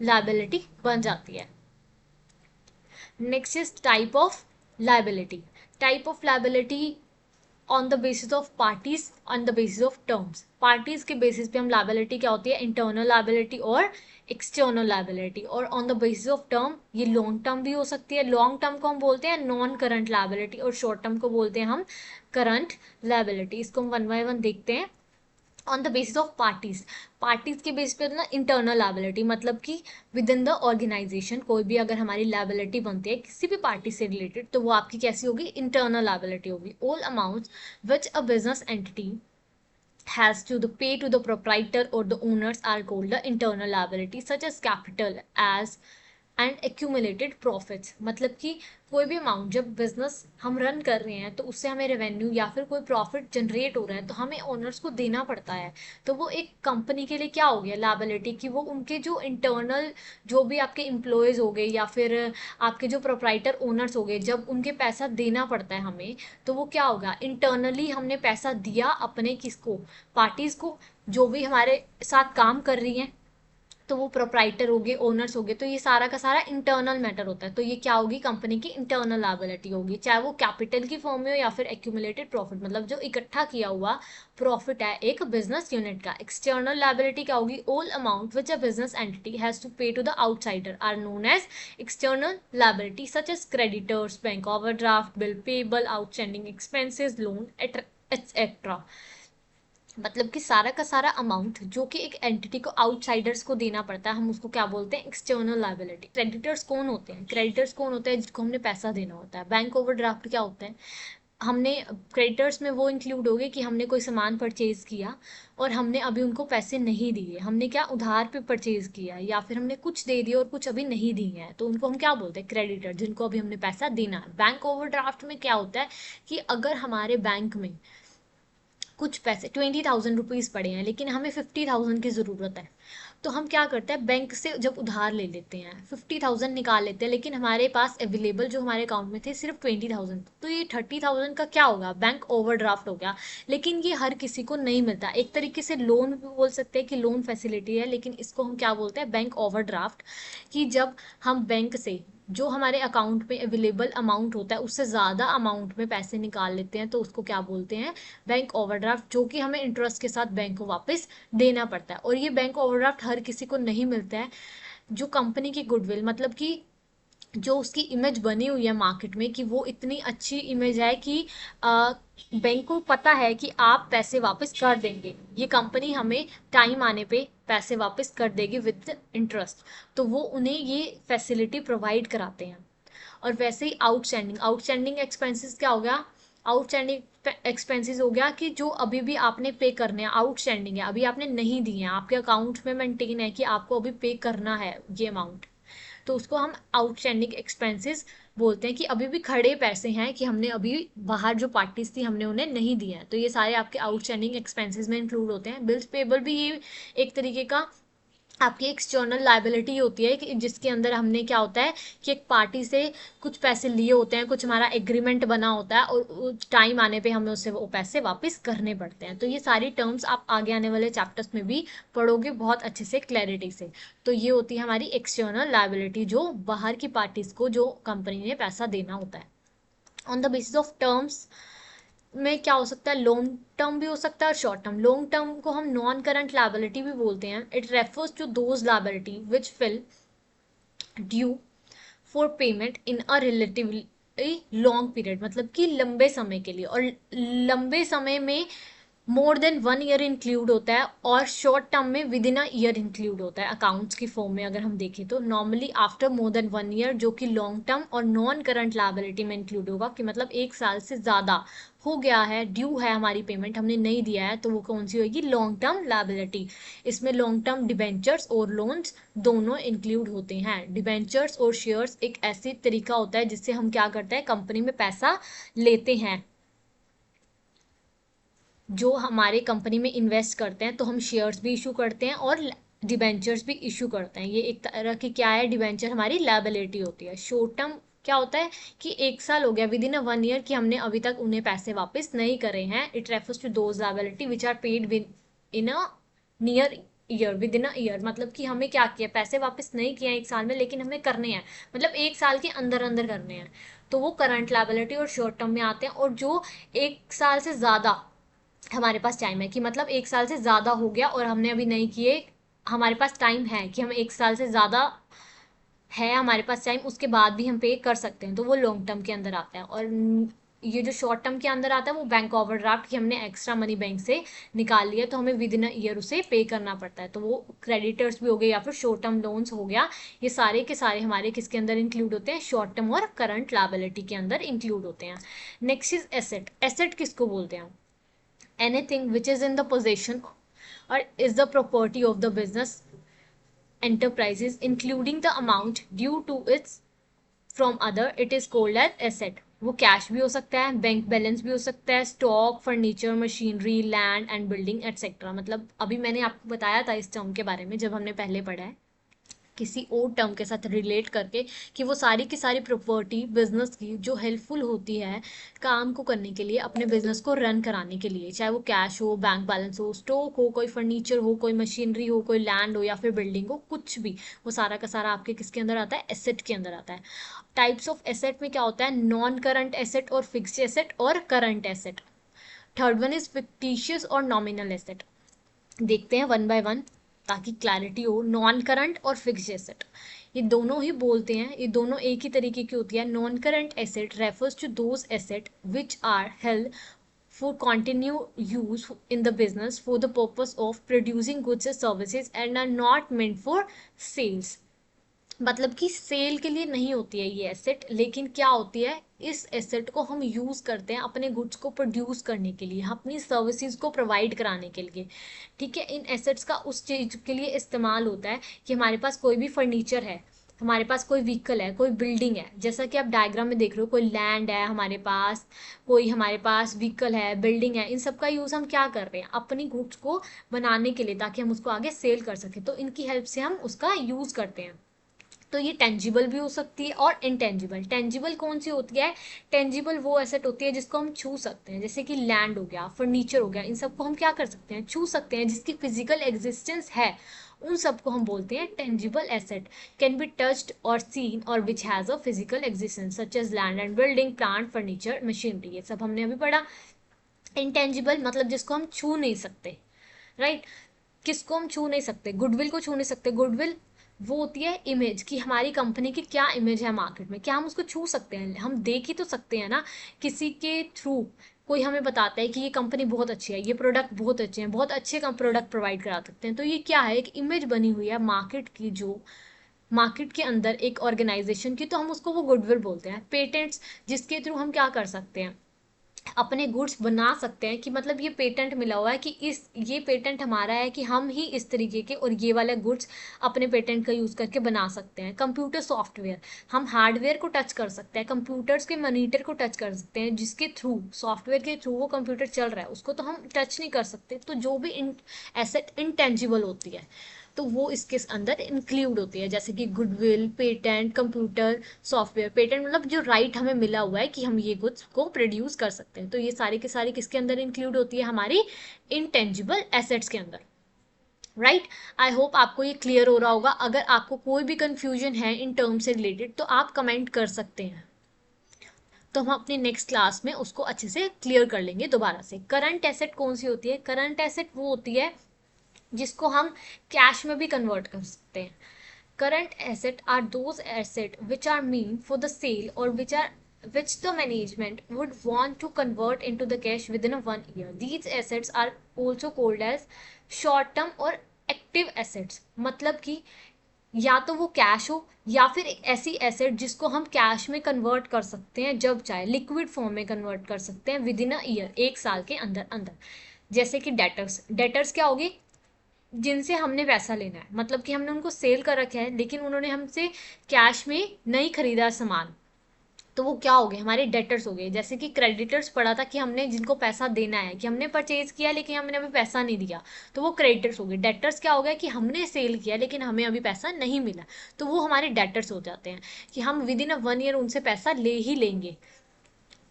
लायबिलिटी बन जाती है। Next is type of liability. Type of liability on the basis of parties, on the basis of terms. Parties के बेसिस पे हम लायबिलिटी क्या होती है? इंटरनल लायबिलिटी और एक्सटर्नल लायबिलिटी। और on the basis of term, ये लॉन्ग टर्म भी हो सकती है। लॉन्ग टर्म को हम बोलते हैं नॉन करंट लायबिलिटी, और शॉर्ट टर्म को बोलते हैं हम करंट लायबिलिटी। इसको हम वन बाय वन देखते हैं। On the basis of parties, parties के बेस पे ना इंटरनल लायबिलिटी, मतलब कि विद इन द ऑर्गेनाइजेशन कोई भी अगर हमारी लायबिलिटी बनती है किसी भी पार्टी से रिलेटेड, तो वो आपकी कैसी होगी? इंटरनल लायबिलिटी होगी। All amounts which a business entity has to the pay to the proprietor or the owners are called the internal liability, such as capital as and accumulated profits. मतलब कि कोई भी अमाउंट जब business हम run कर रहे हैं तो उससे हमें रेवेन्यू या फिर कोई प्रॉफिट जनरेट हो रहा है तो हमें ओनर्स को देना पड़ता है। तो वो एक कंपनी के लिए क्या हो गया? लायबिलिटी। कि वो उनके जो इंटरनल, जो भी आपके एम्प्लॉयज हो गए या फिर आपके जो प्रोप्राइटर ओनर्स हो गए, जब उनके पैसा देना पड़ता है हमें, तो वो क्या होगा? इंटरनली हमने पैसा दिया अपने किसको? पार्टीज को, जो भी हमारे साथ काम कर रही हैं, तो वो प्रोप्राइटर हो गए, ओनर्स हो गए। तो ये सारा का सारा इंटरनल मैटर होता है। तो ये क्या होगी? कंपनी की इंटरनल लायबिलिटी होगी, चाहे वो कैपिटल की फॉर्म में हो या फिर एक्यूमुलेटेड प्रॉफिट, मतलब जो इकट्ठा किया हुआ प्रॉफिट है एक बिजनेस यूनिट का। एक्सटर्नल लायबिलिटी क्या होगी? All amount which a business entity has to pay to the outsider are known as external liability, such as creditors, bank overdraft, bill payable, outstanding expenses, loan etcetera. मतलब कि सारा का सारा amount जो कि एक एंटिटी को आउटसाइडर्स को देना पड़ता है, हम उसको क्या बोलते हैं? External liability. क्रेडिटर्स कौन होते हैं? क्रेडिटर्स कौन होते हैं? जिसको हमने पैसा देना होता है। बैंक ओवरड्राफ्ट क्या होता है? हमने क्रेडिटर्स में वो इंक्लूड हो गए कि हमने कोई सामान परचेज किया और हमने अभी उनको पैसे नहीं दिए, हमने क्या उधार पे परचेज किया, या फिर हमने कुछ दे दिया और कुछ अभी नहीं दिए हैं, तो उनको हम क्या बोलते हैं? क्रेडिटर, जिनको अभी हमने पैसा देना है। बैंक ओवरड्राफ्ट में क्या होता है कि अगर हमारे बैंक में कुछ पैसे 20,000 रुपीज़ पड़े हैं लेकिन हमें 50,000 की ज़रूरत है, तो हम क्या करते हैं? बैंक से जब उधार ले लेते हैं 50,000 निकाल लेते हैं, लेकिन हमारे पास अवेलेबल जो हमारे अकाउंट में थे सिर्फ 20,000, तो ये 30,000 का क्या होगा? बैंक ओवरड्राफ्ट हो गया। लेकिन ये हर किसी को नहीं मिलता। एक तरीके से लोन भी बोल सकते हैं कि लोन फैसिलिटी है, लेकिन इसको हम क्या बोलते हैं? Bank overdraft. कि जब हम बैंक से जो हमारे अकाउंट में अवेलेबल अमाउंट होता है उससे ज़्यादा अमाउंट में पैसे निकाल लेते हैं, तो उसको क्या बोलते हैं? बैंक ओवरड्राफ्ट, जो कि हमें इंटरेस्ट के साथ बैंक को वापस देना पड़ता है। और ये बैंक ओवरड्राफ्ट हर किसी को नहीं मिलता है। जो कंपनी की गुडविल, मतलब कि जो उसकी इमेज बनी हुई है मार्केट में, कि वो इतनी अच्छी इमेज है कि बैंक को पता है कि आप पैसे वापस कर देंगे, ये कंपनी हमें टाइम आने पे पैसे वापस कर देगी विद इंटरेस्ट, तो वो उन्हें ये फैसिलिटी प्रोवाइड कराते हैं। और वैसे ही आउटस्टैंडिंग, आउटस्टैंडिंग एक्सपेंसेस क्या हो गया? आउटस्टैंडिंग एक्सपेंसेस हो गया कि जो अभी भी आपने पे करने हैं, आउटस्टैंडिंग है, अभी आपने नहीं दिए हैं, आपके अकाउंट में मेंटेन है कि आपको अभी पे करना है ये अमाउंट, तो उसको हम आउटस्टैंडिंग एक्सपेंसेस बोलते हैं। कि अभी भी खड़े पैसे हैं कि हमने अभी बाहर जो पार्टीज थी हमने उन्हें नहीं दिए हैं, तो ये सारे आपके आउटस्टैंडिंग एक्सपेंसेस में इंक्लूड होते हैं। बिल्स पेबल भी ये एक तरीके का आपकी एक्सटर्नल लायबिलिटी होती है, कि जिसके अंदर हमने क्या होता है कि एक पार्टी से कुछ पैसे लिए होते हैं, कुछ हमारा एग्रीमेंट बना होता है और टाइम आने पे हमें उससे वो पैसे वापस करने पड़ते हैं। तो ये सारी टर्म्स आप आगे आने वाले चैप्टर्स में भी पढ़ोगे बहुत अच्छे से, क्लैरिटी से। तो ये होती है हमारी एक्सटर्नल लायबिलिटी, जो बाहर की पार्टीज को जो कंपनी ने पैसा देना होता है। On the basis of terms, में क्या हो सकता है, लॉन्ग टर्म भी हो सकता है और शॉर्ट टर्म। लॉन्ग टर्म को हम नॉन करंट लायबिलिटी भी बोलते हैं। It refers to those liability which fall due for payment in a relatively long period, मतलब कि लंबे समय के लिए। और लंबे समय में मोर देन 1 ईयर इंक्लूड होता है, और शॉर्ट टर्म में with in a year include होता है। अकाउंट्स की फॉर्म में अगर हम देखें तो normally after more than 1 year, जो कि लॉन्ग टर्म और नॉन करंट लायबिलिटी में इंक्लूड होगा, कि मतलब 1 साल से ज़्यादा हो गया है, ड्यू है हमारी पेमेंट, हमने नहीं दिया है, तो वो कौन सी होगी, लॉन्ग टर्म लायबिलिटी। इसमें लॉन्ग टर्म डिबेंचर्स और लोन्स दोनों इंक्लूड होते हैं। डिबेंचर्स और शेयर्स एक ऐसी तरीका होता है जिससे हम क्या करते हैं, कंपनी में पैसा लेते हैं। जो हमारे कंपनी में इन्वेस्ट करते हैं तो हम शेयर्स भी इशू करते हैं और डिबेंचर्स भी इशू करते हैं। ये एक तरह की क्या है, डिबेंचर हमारी लायबिलिटी होती है। शॉर्ट टर्म क्या होता है कि 1 साल हो गया, विद इन अ 1 ईयर, कि हमने अभी तक उन्हें पैसे वापस नहीं करे हैं। It refers to those liability which are paid within a near year, within a year, मतलब कि हमें क्या किया, पैसे वापस नहीं किए 1 साल में, लेकिन हमें करने हैं, मतलब 1 साल के अंदर अंदर करने हैं, तो वो करंट लायबिलिटी और शॉर्ट टर्म में आते हैं। और जो 1 साल से ज़्यादा हमारे पास टाइम है, कि मतलब 1 साल से ज़्यादा हो गया और हमने अभी नहीं किए, हमारे पास टाइम है कि हम 1 साल से ज़्यादा है हमारे पास टाइम, उसके बाद भी हम पे कर सकते हैं, तो वो लॉन्ग टर्म के अंदर आता है। और ये जो शॉर्ट टर्म के अंदर आता है वो बैंक ओवरड्राफ्ट, कि हमने एक्स्ट्रा मनी बैंक से निकाल लिया तो हमें विद इन अ ईयर उसे पे करना पड़ता है, तो वो क्रेडिटर्स भी हो गए या फिर शॉर्ट टर्म लोन्स हो गया। ये सारे के सारे हमारे किसके अंदर इंक्लूड होते हैं, शॉर्ट टर्म और करंट लायबिलिटी के अंदर इंक्लूड होते हैं। Next is asset. एसेट किसको बोलते हैं, anything which is in the possession or is the property of the business enterprises, including the amount due to its from other, it is called as asset। वो cash भी हो सकता है, bank balance भी हो सकता है, stock, furniture, machinery, land and building etcetera. मतलब अभी मैंने आपको बताया था इस टर्म के बारे में जब हमने पहले पढ़ा है, किसी और टर्म के साथ रिलेट करके, कि वो सारी की सारी प्रॉपर्टी बिजनेस की जो हेल्पफुल होती है काम को करने के लिए, अपने बिजनेस को रन कराने के लिए, चाहे वो कैश हो, बैंक बैलेंस हो, स्टॉक हो, कोई फर्नीचर हो, कोई मशीनरी हो, कोई लैंड हो या फिर बिल्डिंग हो, कुछ भी, वो सारा का सारा आपके किसके अंदर आता है, एसेट के अंदर आता है। टाइप्स ऑफ एसेट में क्या होता है, नॉन करंट एसेट और फिक्स्ड एसेट और current asset. Third one is fictitious और नॉमिनल एसेट। देखते हैं वन बाय वन ताकि क्लैरिटी हो। नॉन करंट और फिक्स्ड एसेट, ये दोनों ही बोलते हैं, ये दोनों एक ही तरीके की होती है। Non current asset refers to those asset which are held for continue use in the business for the purpose of producing goods and services and are not meant for sales। मतलब कि सेल के लिए नहीं होती है ये asset, लेकिन क्या होती है, इस एसेट को हम यूज़ करते हैं अपने गुड्स को प्रोड्यूस करने के लिए, अपनी सर्विसेज को प्रोवाइड कराने के लिए। ठीक है, इन एसेट्स का उस चीज़ के लिए इस्तेमाल होता है कि हमारे पास कोई भी फर्नीचर है, हमारे पास कोई व्हीकल है, कोई बिल्डिंग है, जैसा कि आप डायग्राम में देख रहे हो, कोई लैंड है हमारे पास, कोई हमारे पास व्हीकल है, बिल्डिंग है, इन सब का यूज़ हम क्या कर रहे हैं, अपनी गुड्स को बनाने के लिए, ताकि हम उसको आगे सेल कर सकें, तो इनकी हेल्प से हम उसका यूज़ करते हैं। तो ये टेंजिबल भी हो सकती है और इनटेंजिबल। टेंजिबल कौन सी होती है, टेंजिबल वो एसेट होती है जिसको हम छू सकते हैं, जैसे कि लैंड हो गया, फर्नीचर हो गया, इन सबको हम क्या कर सकते हैं, छू सकते हैं, जिसकी फिजिकल एग्जिस्टेंस है, उन सबको हम बोलते हैं tangible asset. Can be touched और सीन और which has a physical existence such as land and building, plant, furniture, machinery, ये सब हमने अभी पढ़ा। इनटेंजिबल मतलब जिसको हम छू नहीं सकते, राइट। किसको हम छू नहीं सकते, गुडविल को छू नहीं सकते। गुडविल वो होती है इमेज, कि हमारी कंपनी की क्या इमेज है मार्केट में, क्या हम उसको छू सकते हैं, हम देख ही तो सकते हैं ना, किसी के थ्रू कोई हमें बताता है कि ये कंपनी बहुत अच्छी है, ये प्रोडक्ट बहुत अच्छे हैं, बहुत अच्छे का प्रोडक्ट प्रोवाइड करा सकते हैं, तो ये क्या है, एक इमेज बनी हुई है मार्केट की, जो मार्केट के अंदर एक ऑर्गेनाइजेशन की, तो हम उसको वो गुडविल बोलते हैं। पेटेंट्स, जिसके थ्रू हम क्या कर सकते हैं, अपने गुड्स बना सकते हैं, कि मतलब ये पेटेंट मिला हुआ है कि इस ये पेटेंट हमारा है कि हम ही इस तरीके के और ये वाले गुड्स अपने पेटेंट का यूज़ करके बना सकते हैं। कंप्यूटर सॉफ्टवेयर, हम हार्डवेयर को टच कर सकते हैं, कंप्यूटर्स के मॉनिटर को टच कर सकते हैं, जिसके थ्रू, सॉफ्टवेयर के थ्रू वो कंप्यूटर चल रहा है, उसको तो हम टच नहीं कर सकते। तो जो भी एसेट इनटेंजिबल होती है तो वो इसके अंदर इंक्लूड होती है, जैसे कि goodwill, patent, computer software. Patent मतलब जो राइट हमें मिला हुआ है कि हम ये गुड्स को प्रोड्यूस कर सकते हैं, तो ये सारी की सारी किसके अंदर इंक्लूड होती है, हमारी इनटेंजिबल एसेट्स के अंदर, राइट। आई होप आपको ये क्लियर हो रहा होगा। अगर आपको कोई भी कंफ्यूजन है इन टर्म से रिलेटेड तो आप कमेंट कर सकते हैं। तो हम अपनी नेक्स्ट क्लास में उसको अच्छे से क्लियर कर लेंगे दोबारा से। करंट एसेट कौन सी होती है? करंट एसेट वो होती है जिसको हम कैश में भी कन्वर्ट कर सकते हैं। Current asset are those assets which are meant for the sale or which the management would want to convert into the cash within a 1 year. These assets are also called as short term or active assets. मतलब कि या तो वो cash हो या फिर एक ऐसी एसेट जिसको हम कैश में कन्वर्ट कर सकते हैं जब चाहे, लिक्विड फॉर्म में कन्वर्ट कर सकते हैं विद इन अ ईयर, 1 साल के अंदर अंदर। जैसे कि डेटर्स, डेटर्स क्या होगी? जिनसे हमने पैसा लेना है, मतलब कि हमने उनको सेल कर रखा है लेकिन उन्होंने हमसे कैश में नहीं खरीदा सामान, तो वो क्या हो गए? हमारे डेटर्स हो गए। जैसे कि क्रेडिटर्स पढ़ा था कि हमने जिनको पैसा देना है, कि हमने परचेज किया लेकिन हमने अभी पैसा नहीं दिया, तो वो क्रेडिटर्स हो गए। डेटर्स क्या हो गया? कि हमने सेल किया लेकिन हमें अभी पैसा नहीं मिला, तो वो हमारे डेटर्स हो जाते हैं, कि हम विद इन अ 1 ईयर उनसे पैसा ले ही लेंगे,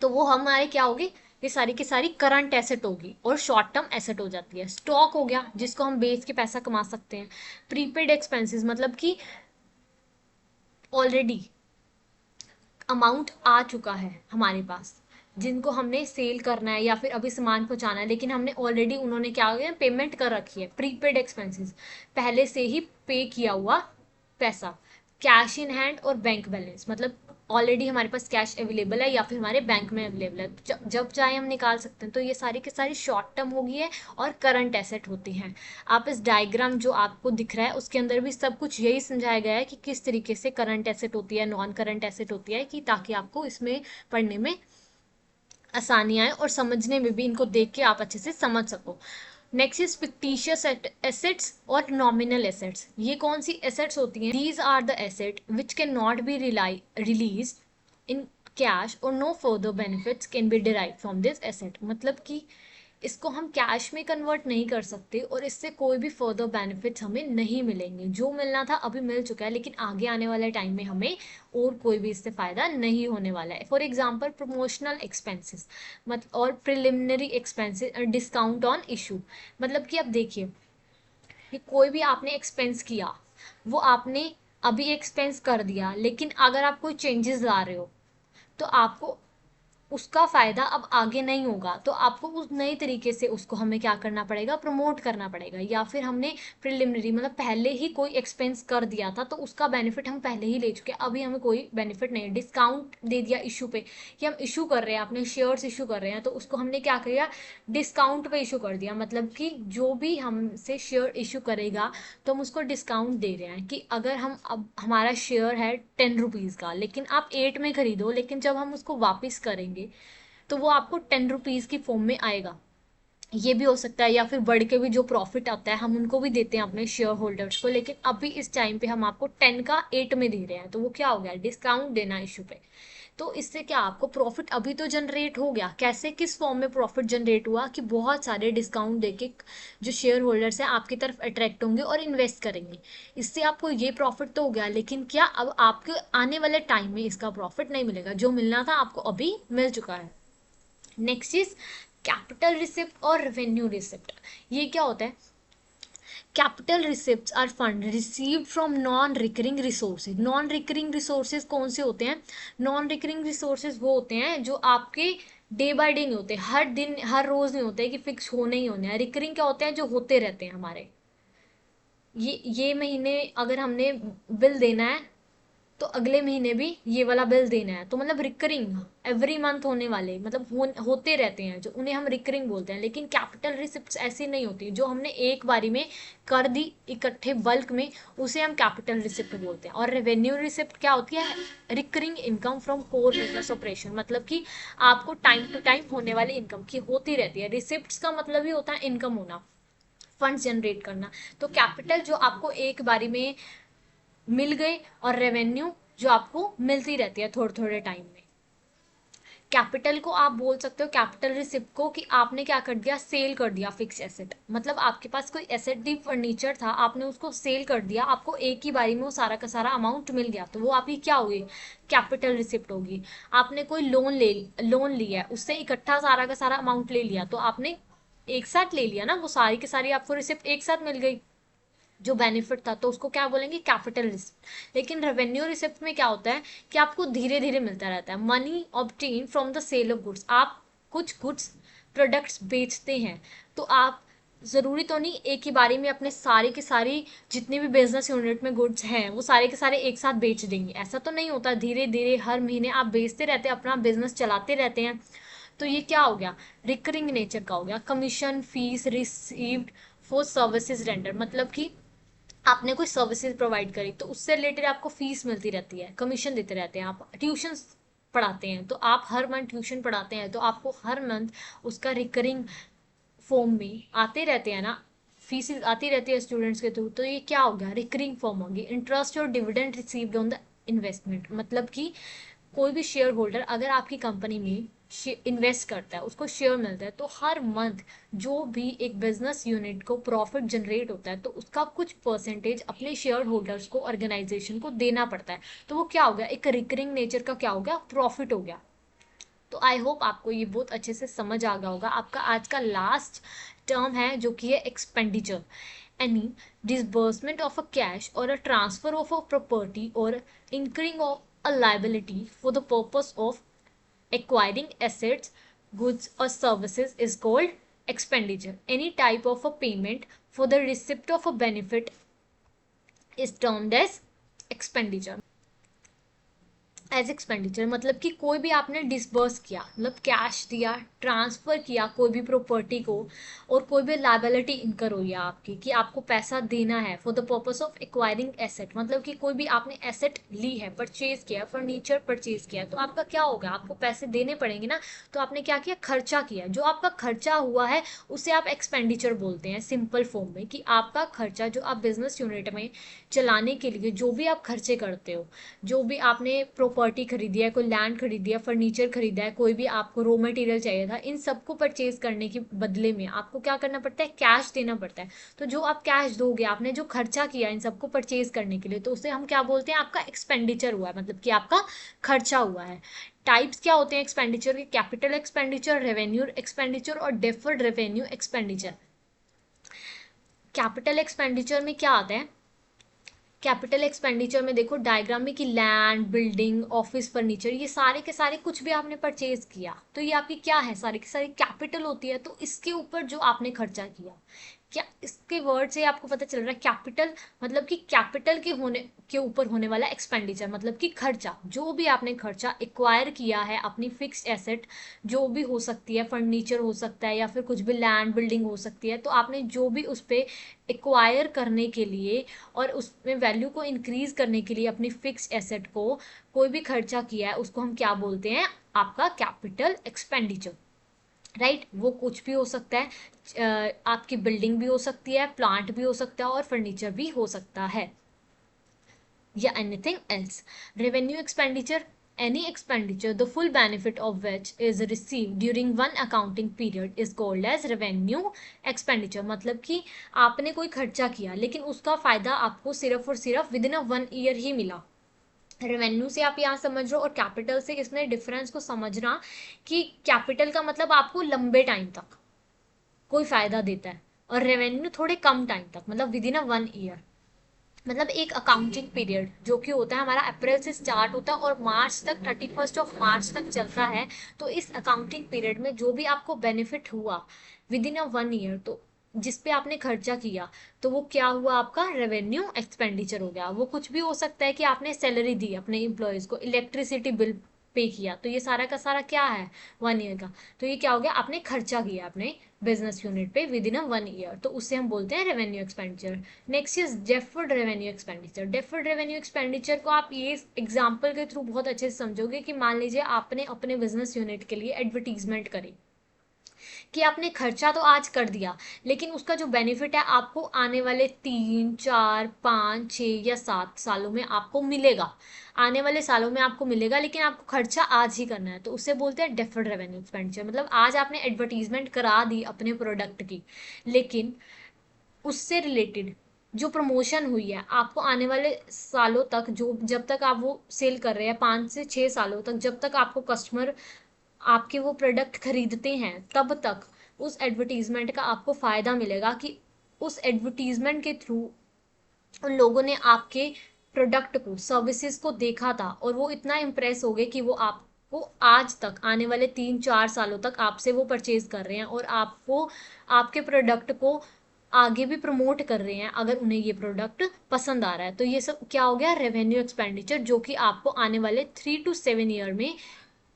तो वो हमारे क्या होगी? ये सारी की सारी करंट एसेट होगी और शॉर्ट टर्म एसेट हो जाती है। स्टॉक हो गया जिसको हम बेच के पैसा कमा सकते हैं। प्रीपेड एक्सपेंसेस मतलब कि ऑलरेडी अमाउंट आ चुका है हमारे पास, जिनको हमने सेल करना है या फिर अभी सामान पहुंचाना है, लेकिन हमने ऑलरेडी, उन्होंने क्या किया? पेमेंट कर रखी है। प्रीपेड एक्सपेंसेस, पहले से ही पे किया हुआ पैसा। कैश इन हैंड और बैंक बैलेंस मतलब ऑलरेडी हमारे पास कैश अवेलेबल है या फिर हमारे बैंक में अवेलेबल है, जब चाहे हम निकाल सकते हैं। तो ये सारी की सारी शॉर्ट टर्म होगी है और करंट एसेट होती हैं। आप इस डायग्राम जो आपको दिख रहा है उसके अंदर भी सब कुछ यही समझाया गया है कि किस तरीके से करंट एसेट होती है, नॉन करंट एसेट होती है, कि ताकि आपको इसमें पढ़ने में आसानी आए और समझने में भी इनको देख के आप अच्छे से समझ सको। Next is fictitious assets or nominal assets. ये कौन सी एसेट्स होती हैं? These are the asset which can not be release in cash or no further benefits can be derive from this asset. मतलब कि इसको हम कैश में कन्वर्ट नहीं कर सकते और इससे कोई भी फर्दर बेनिफिट्स हमें नहीं मिलेंगे। जो मिलना था अभी मिल चुका है, लेकिन आगे आने वाले टाइम में हमें और कोई भी इससे फ़ायदा नहीं होने वाला है। फॉर एग्जांपल प्रमोशनल एक्सपेंसेस और preliminary expenses, discount on issue. मतलब कि अब देखिए कि कोई भी आपने एक्सपेंस किया, वो आपने अभी एक्सपेंस कर दिया, लेकिन अगर आप कोई चेंजेस ला रहे हो तो आपको उसका फ़ायदा अब आगे नहीं होगा, तो आपको उस नए तरीके से उसको हमें क्या करना पड़ेगा? प्रमोट करना पड़ेगा। या फिर हमने प्रिलिमिनरी मतलब पहले ही कोई एक्सपेंस कर दिया था तो उसका बेनिफिट हम पहले ही ले चुके हैं, अभी हमें कोई बेनिफिट नहीं है। डिस्काउंट दे दिया इशू पे, कि हम इशू कर रहे हैं, अपने शेयर्स इशू कर रहे हैं, तो उसको हमने क्या किया? डिस्काउंट पे इशू कर दिया। मतलब कि जो भी हमसे शेयर इशू करेगा तो हम उसको डिस्काउंट दे रहे हैं, कि अगर हम अब हमारा शेयर है 10 रुपीज़ का, लेकिन आप 8 में खरीदो, लेकिन जब हम उसको वापस करेंगे तो वो आपको 10 रुपीज़ की फॉर्म में आएगा। ये भी हो सकता है, या फिर बढ़ के भी जो प्रॉफिट आता है हम उनको भी देते हैं अपने शेयर होल्डर्स को, लेकिन अभी इस टाइम पे हम आपको 10 का 8 में दे रहे हैं, तो वो क्या हो गया? डिस्काउंट देना इशू पे। तो इससे क्या आपको प्रॉफिट अभी तो जनरेट हो गया। कैसे, किस फॉर्म में प्रॉफिट जनरेट हुआ? कि बहुत सारे डिस्काउंट देके जो शेयर होल्डर्स हैं आपकी तरफ अट्रैक्ट होंगे और इन्वेस्ट करेंगे, इससे आपको ये प्रॉफिट तो हो गया। लेकिन क्या अब आपके आने वाले टाइम में इसका प्रॉफिट नहीं मिलेगा, जो मिलना था आपको अभी मिल चुका है। नेक्स्ट इज कैपिटल रिसिप्ट और रेवेन्यू रिसिप्ट। ये क्या होता है? Capital receipts are fund received from non recurring resources. Non recurring resources कौन से होते हैं? नॉन रिकरिंग रिसोर्सेज वो होते हैं जो आपके डे बाय डे नहीं होते, हर दिन हर रोज नहीं होते, कि फिक्स होने ही होने हैं। रिकरिंग क्या होते हैं? जो होते रहते हैं हमारे। ये महीने अगर हमने बिल देना है तो अगले महीने भी ये वाला बिल देना है, तो मतलब रिकरिंग एवरी मंथ होने वाले, मतलब होते रहते हैं, जो उन्हें हम रिकरिंग बोलते हैं। लेकिन कैपिटल रिसिप्ट्स ऐसी नहीं होती, जो हमने एक बारी में कर दी इकट्ठे बल्क में, उसे हम कैपिटल रिसिप्ट बोलते हैं। और रेवेन्यू रिसिप्ट क्या होती है? Recurring income from core business operation. मतलब कि आपको टाइम टू टाइम होने वाली इनकम की होती रहती है। रिसिप्ट्स का मतलब ही होता है इनकम होना, फंड्स जनरेट करना। तो कैपिटल जो आपको एक बारी में मिल गए, और रेवेन्यू जो आपको मिलती रहती है थोड़े थोड़े टाइम में। कैपिटल को आप बोल सकते हो, कैपिटल रिसिप्ट को, कि आपने क्या कर दिया? सेल कर दिया फिक्स एसेट। मतलब आपके पास कोई एसेट दी, फर्नीचर था, आपने उसको सेल कर दिया, आपको एक ही बारी में वो सारा का सारा अमाउंट मिल गया, तो वो आपकी क्या होगी? कैपिटल रिसिप्ट होगी। आपने कोई लोन लिया है, उससे इकट्ठा सारा का सारा अमाउंट ले लिया, तो आपने एक साथ ले लिया ना, वो सारी की सारी आपको रिसिप्ट एक साथ मिल गई। जो बेनिफिट था, तो उसको क्या बोलेंगे, कैपिटल रिसिप्ट। लेकिन रेवेन्यू रिसिप्ट में क्या होता है कि आपको धीरे धीरे मिलता रहता है। Money obtain from the sale of goods, आप कुछ गुड्स प्रोडक्ट्स बेचते हैं, तो आप ज़रूरी तो नहीं एक ही बारी में अपने सारी की सारी जितनी भी बिजनेस यूनिट में गुड्स हैं वो सारे के सारे एक साथ बेच देंगे, ऐसा तो नहीं होता। धीरे धीरे हर महीने आप बेचते रहते हैं, अपना बिजनेस चलाते रहते हैं। तो ये क्या हो गया, रिकरिंग नेचर का हो गया। Commission fees received for services render, मतलब कि आपने कोई सर्विसेज प्रोवाइड करी तो उससे रिलेटेड आपको फीस मिलती रहती है, कमीशन देते रहते हैं। आप ट्यूशन पढ़ाते हैं तो आप हर मंथ ट्यूशन पढ़ाते हैं, तो आपको हर मंथ उसका रिकरिंग फॉर्म में आते रहते हैं ना, फीस आती रहती है स्टूडेंट्स के थ्रू। तो ये क्या हो गया, रिकरिंग फॉर्म होगी। इंटरेस्ट और dividend received on the investment, मतलब कि कोई भी शेयर होल्डर अगर आपकी कंपनी में इन्वेस्ट करता है, उसको शेयर मिलता है, तो हर मंथ जो भी एक बिजनेस यूनिट को प्रॉफिट जनरेट होता है तो उसका कुछ परसेंटेज अपने शेयर होल्डर्स को, ऑर्गेनाइजेशन को देना पड़ता है। तो वो क्या हो गया, एक रिकरिंग नेचर का क्या हो गया, प्रॉफिट हो गया। तो आई होप आपको ये बहुत अच्छे से समझ आ गया होगा। आपका आज का लास्ट टर्म है जो कि है expenditure. Any disbursement of a cash or a transfer of a property or incurring of a liability for the purpose of acquiring assets, goods or services is called expenditure. Any type of a payment for the receipt of a benefit is termed as expenditure. As expenditure मतलब कि कोई भी आपने disburse किया, मतलब cash दिया, transfer किया कोई भी प्रॉपर्टी को, और कोई भी लाइबिलिटी इनकर हुई है आपकी कि आपको पैसा देना है for the purpose of acquiring asset, मतलब कि कोई भी आपने एसेट ली है, परचेज किया, फर्नीचर परचेज किया, तो आपका क्या होगा, आपको पैसे देने पड़ेंगे ना। तो आपने क्या किया, खर्चा किया। जो आपका खर्चा हुआ है उसे आप एक्सपेंडिचर बोलते हैं सिंपल फॉर्म में, कि आपका खर्चा जो आप बिजनेस यूनिट में चलाने के लिए जो भी आप खर्चे करते हो, जो भी आपने प्रॉपर्टी खरीदी है, कोई लैंड खरीदी है, फर्नीचर खरीदा है, कोई भी आपको रॉ मटेरियल चाहिए था, इन सबको परचेज करने के बदले में आपको क्या करना पड़ता है, कैश देना पड़ता है। तो जो आप कैश दोगे, आपने जो खर्चा किया इन सबको परचेज करने के लिए, तो उसे हम क्या बोलते हैं, आपका एक्सपेंडिचर हुआ है, मतलब कि आपका खर्चा हुआ है। टाइप्स क्या होते हैं एक्सपेंडिचर के, कैपिटल एक्सपेंडिचर, रेवेन्यू एक्सपेंडिचर और deferred revenue expenditure. Capital expenditure में क्या आता है, कैपिटल एक्सपेंडिचर में देखो डायग्राम में कि लैंड, बिल्डिंग, ऑफिस फर्नीचर, ये सारे के सारे कुछ भी आपने परचेज किया तो ये आपकी क्या है, सारी की सारी कैपिटल होती है। तो इसके ऊपर जो आपने खर्चा किया, क्या इसके वर्ड से आपको पता चल रहा है, कैपिटल मतलब कि कैपिटल के ऊपर होने वाला एक्सपेंडिचर, मतलब कि खर्चा, जो भी आपने खर्चा एक्वायर किया है अपनी फिक्स्ड एसेट, जो भी हो सकती है, फर्नीचर हो सकता है या फिर कुछ भी लैंड बिल्डिंग हो सकती है, तो आपने जो भी उस पर एक्वायर करने के लिए और उसमें वैल्यू को इंक्रीज करने के लिए अपनी फिक्स्ड एसेट को कोई भी खर्चा किया है, उसको हम क्या बोलते हैं, आपका कैपिटल एक्सपेंडिचर। राइट, वो कुछ भी हो सकता है, आपकी बिल्डिंग भी हो सकती है, प्लांट भी हो सकता है और फर्नीचर भी हो सकता है, या anything else. Revenue expenditure, any expenditure the full benefit of which is received during one accounting period is called as revenue expenditure। मतलब कि आपने कोई खर्चा किया लेकिन उसका फायदा आपको सिर्फ और सिर्फ विद इन अ 1 ईयर ही मिला। रेवेन्यू से आप यहाँ समझ रहे हो, और कैपिटल से इसमें डिफरेंस को समझना कि कैपिटल का मतलब आपको लंबे टाइम तक कोई फायदा देता है, और रेवेन्यू थोड़े कम टाइम तक, मतलब विद इन अ 1 ईयर। मतलब एक अकाउंटिंग पीरियड जो कि होता है हमारा अप्रैल से स्टार्ट होता है और मार्च तक, 31 तक चलता है। तो इस अकाउंटिंग पीरियड में जो भी आपको बेनिफिट हुआ विद इन अ 1 ईयर, तो जिस पे आपने खर्चा किया, तो वो क्या हुआ, आपका रेवेन्यू एक्सपेंडिचर हो गया। वो कुछ भी हो सकता है कि आपने सैलरी दी अपने एम्प्लॉयज़ को, इलेक्ट्रिसिटी बिल पे किया, तो ये सारा का सारा क्या है, 1 ईयर का। तो ये क्या हो गया, आपने खर्चा किया अपने बिजनेस यूनिट पे विद इन अ 1 ईयर, तो उससे हम बोलते हैं revenue expenditure. Next is deferred revenue expenditure. Deferred revenue expenditure को आप ये एग्जांपल के थ्रू बहुत अच्छे से समझोगे कि मान लीजिए आपने अपने बिजनेस यूनिट के लिए एडवर्टीजमेंट करी, कि आपने खर्चा तो आज कर दिया लेकिन उसका जो बेनिफिट है आपको आने वाले 3, 4, 5, 6 या 7 सालों में आपको मिलेगा, आने वाले सालों में आपको मिलेगा, लेकिन आपको खर्चा आज ही करना है, तो उसे बोलते हैं डेफर्ड रेवेन्यू एक्सपेंडिचर। मतलब आज आपने एडवर्टीजमेंट करा दी अपने प्रोडक्ट की, लेकिन उससे रिलेटेड जो प्रमोशन हुई है आपको आने वाले सालों तक, जो जब तक आप वो सेल कर रहे हैं, 5 से 6 सालों तक, जब तक आपको कस्टमर आपके वो प्रोडक्ट खरीदते हैं, तब तक उस एडवर्टीजमेंट का आपको फ़ायदा मिलेगा कि उस एडवर्टीजमेंट के थ्रू उन लोगों ने आपके प्रोडक्ट को, सर्विसेज को देखा था और वो इतना इम्प्रेस हो गए कि वो आपको आज तक, आने वाले 3-4 सालों तक आपसे वो परचेज कर रहे हैं और आपको, आपके प्रोडक्ट को आगे भी प्रमोट कर रहे हैं अगर उन्हें ये प्रोडक्ट पसंद आ रहा है। तो ये सब क्या हो गया, रेवेन्यू एक्सपेंडिचर, जो कि आपको आने वाले 3 to 7 ईयर में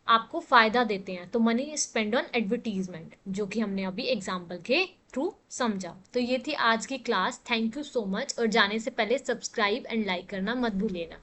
आपको फायदा देते हैं। तो मनी स्पेंड ऑन एडवर्टीजमेंट, जो कि हमने अभी एग्जाम्पल के थ्रू समझा। तो ये थी आज की class. Thank you so much, और जाने से पहले सब्सक्राइब एंड लाइक करना मत भूलिएगा।